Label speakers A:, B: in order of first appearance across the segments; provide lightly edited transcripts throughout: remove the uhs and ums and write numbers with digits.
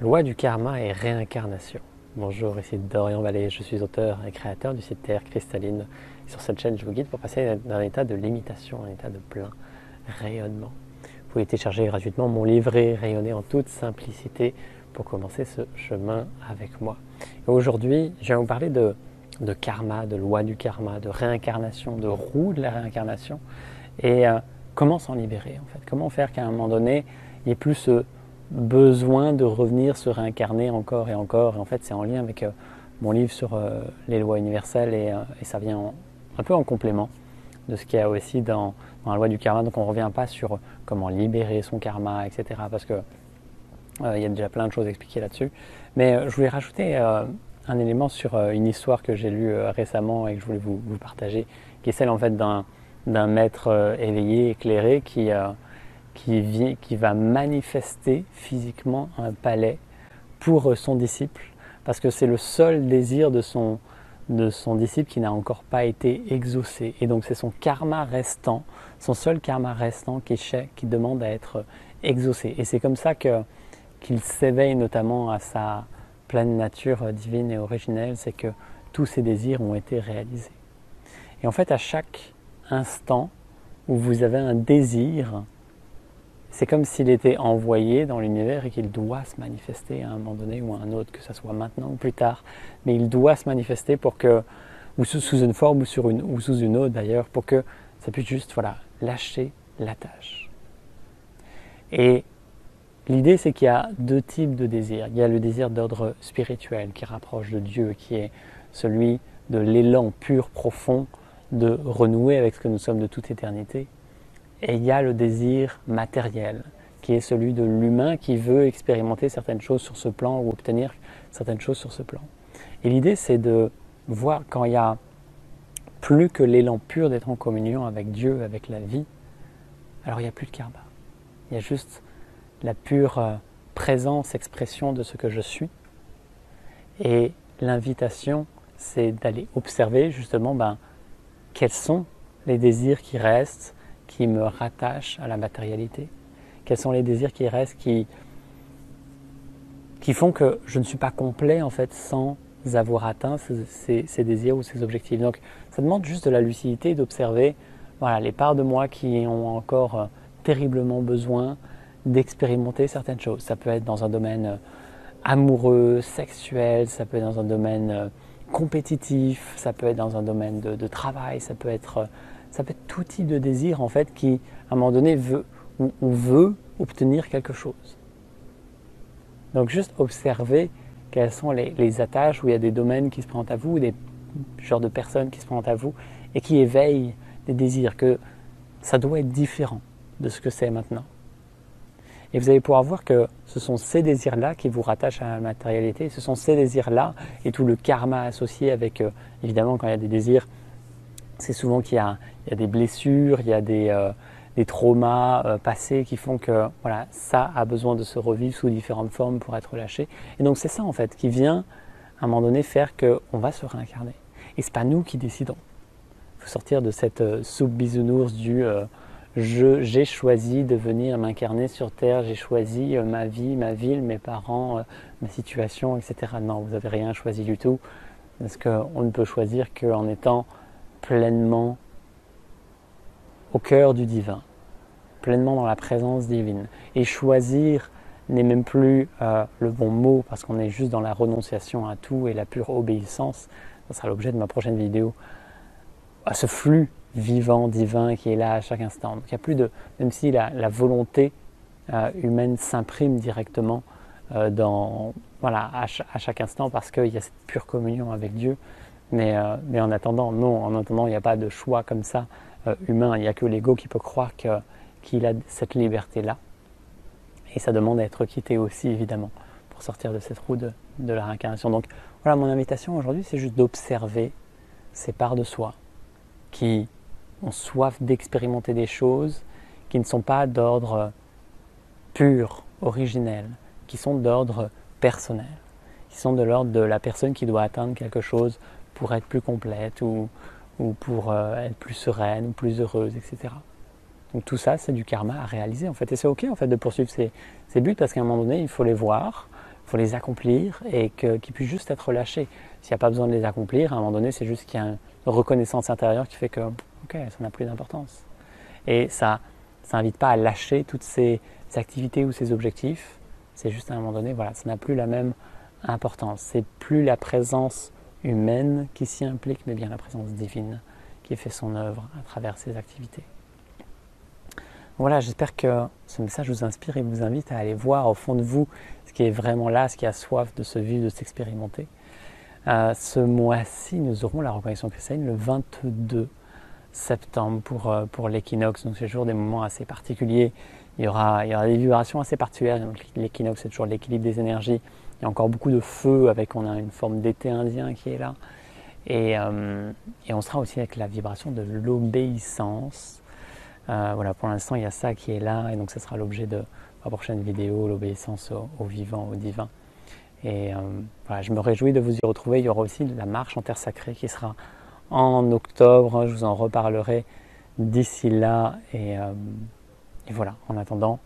A: Loi du karma et réincarnation. Bonjour, ici Dorian Vallée, je suis auteur et créateur du site Terre Cristalline. Et sur cette chaîne, je vous guide pour passer d'un état de limitation à un état de plein rayonnement. Vous pouvez télécharger gratuitement mon livret Rayonner en toute simplicité pour commencer ce chemin avec moi. Et aujourd'hui, je vais vous parler de karma, de loi du karma, de réincarnation, de roue de la réincarnation et comment s'en libérer en fait. Comment faire qu'à un moment donné, il n'y ait plus ce besoin de revenir se réincarner encore et encore. Et en fait, c'est en lien avec mon livre sur les lois universelles et ça vient un peu en complément de ce qu'il y a aussi dans la loi du karma. Donc on ne revient pas sur comment libérer son karma, etc. Parce que il y a déjà plein de choses expliquées là-dessus. Mais je voulais rajouter un élément sur une histoire que j'ai lue récemment et que je voulais vous partager, qui est celle en fait d'un maître éveillé, éclairé, qui va manifester physiquement un palais pour son disciple, parce que c'est le seul désir de son disciple qui n'a encore pas été exaucé. Et donc c'est son karma restant, son seul karma restant qui demande à être exaucé. Et c'est comme ça qu'il s'éveille notamment à sa pleine nature divine et originelle, c'est que tous ses désirs ont été réalisés. Et en fait, à chaque instant où vous avez un désir, c'est comme s'il était envoyé dans l'univers et qu'il doit se manifester à un moment donné ou à un autre, que ce soit maintenant ou plus tard. Mais il doit se manifester pour que, ou sous une forme ou sous une autre d'ailleurs, pour que ça puisse juste lâcher la tâche. Et l'idée, c'est qu'il y a deux types de désirs. Il y a le désir d'ordre spirituel qui rapproche de Dieu, qui est celui de l'élan pur, profond, de renouer avec ce que nous sommes de toute éternité. Et il y a le désir matériel, qui est celui de l'humain qui veut expérimenter certaines choses sur ce plan ou obtenir certaines choses sur ce plan. Et l'idée, c'est de voir quand il n'y a plus que l'élan pur d'être en communion avec Dieu, avec la vie, alors il n'y a plus de karma. Il y a juste la pure présence, expression de ce que je suis. Et l'invitation, c'est d'aller observer justement quels sont les désirs qui restent, qui me rattachent à la matérialité. Quels sont les désirs qui restent, qui font que je ne suis pas complet en fait sans avoir atteint ces désirs ou ces objectifs. Donc ça demande juste de la lucidité, d'observer les parts de moi qui ont encore terriblement besoin d'expérimenter certaines choses. Ça peut être dans un domaine amoureux, sexuel, ça peut être dans un domaine compétitif, ça peut être dans un domaine de travail, ça peut être tout type de désir en fait qui, à un moment donné, veut obtenir quelque chose. Donc juste observer quelles sont les attaches où il y a des domaines qui se présentent à vous, ou des genres de personnes qui se présentent à vous et qui éveillent des désirs, que ça doit être différent de ce que c'est maintenant. Et vous allez pouvoir voir que ce sont ces désirs-là qui vous rattachent à la matérialité, ce sont ces désirs-là et tout le karma associé avec, évidemment, quand il y a des désirs, c'est souvent qu'il y a des blessures, il y a des traumas passés qui font que ça a besoin de se revivre sous différentes formes pour être lâché. Et donc c'est ça en fait qui vient à un moment donné faire qu'on va se réincarner. Et ce n'est pas nous qui décidons. Il faut sortir de cette soupe bisounours du j'ai choisi de venir m'incarner sur Terre, j'ai choisi ma vie, ma ville, mes parents, ma situation, etc. Non, vous n'avez rien choisi du tout, parce qu'on ne peut choisir qu'en étant pleinement au cœur du divin, pleinement dans la présence divine. Et choisir n'est même plus le bon mot, parce qu'on est juste dans la renonciation à tout et la pure obéissance. Ça sera l'objet de ma prochaine vidéo, à ce flux vivant, divin qui est là à chaque instant. Donc il n'y a plus même si la volonté humaine s'imprime directement à chaque instant, parce qu'il y a cette pure communion avec Dieu. Mais en attendant, il n'y a pas de choix comme ça humain. Il n'y a que l'ego qui peut croire qu'il a cette liberté-là. Et ça demande à être quitté aussi, évidemment, pour sortir de cette roue de la réincarnation. Donc voilà, mon invitation aujourd'hui, c'est juste d'observer ces parts de soi qui ont soif d'expérimenter des choses qui ne sont pas d'ordre pur, originel, qui sont d'ordre personnel, qui sont de l'ordre de la personne qui doit atteindre quelque chose pour être plus complète ou pour être plus sereine ou plus heureuse, etc. Donc tout ça, c'est du karma à réaliser en fait. Et c'est ok en fait de poursuivre ces buts, parce qu'à un moment donné, il faut les voir, il faut les accomplir et qu'ils puissent juste être relâchés. S'il n'y a pas besoin de les accomplir, à un moment donné, c'est juste qu'il y a une reconnaissance intérieure qui fait que, ok, ça n'a plus d'importance. Et ça n'invite pas à lâcher toutes ces activités ou ces objectifs. C'est juste à un moment donné, voilà, ça n'a plus la même importance. C'est plus la présence humaine qui s'y implique, mais bien la présence divine qui fait son œuvre à travers ces activités. Voilà, j'espère que ce message vous inspire et vous invite à aller voir au fond de vous ce qui est vraiment là, ce qui a soif de se vivre, de s'expérimenter. Ce mois-ci, nous aurons la reconnexion cristalline le 22 septembre pour l'équinoxe. Donc c'est toujours des moments assez particuliers. Il y aura des vibrations assez particulières. Donc l'équinoxe, c'est toujours l'équilibre des énergies. Il y a encore beaucoup de feu, on a une forme d'été indien qui est là. Et on sera aussi avec la vibration de l'obéissance. Voilà, pour l'instant, il y a ça qui est là. Et donc, ce sera l'objet de la prochaine vidéo, l'obéissance au vivant, au divin. Et voilà, je me réjouis de vous y retrouver. Il y aura aussi la marche en terre sacrée qui sera en octobre. Je vous en reparlerai d'ici là. Et voilà, en attendant,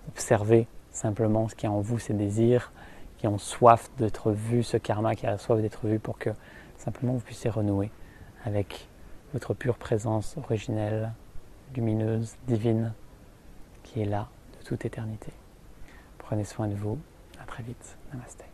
A: observez simplement ce qu'il y a en vous, ces désirs qui ont soif d'être vus, ce karma qui a soif d'être vu pour que simplement vous puissiez renouer avec votre pure présence originelle, lumineuse, divine, qui est là de toute éternité. Prenez soin de vous. À très vite. Namasté.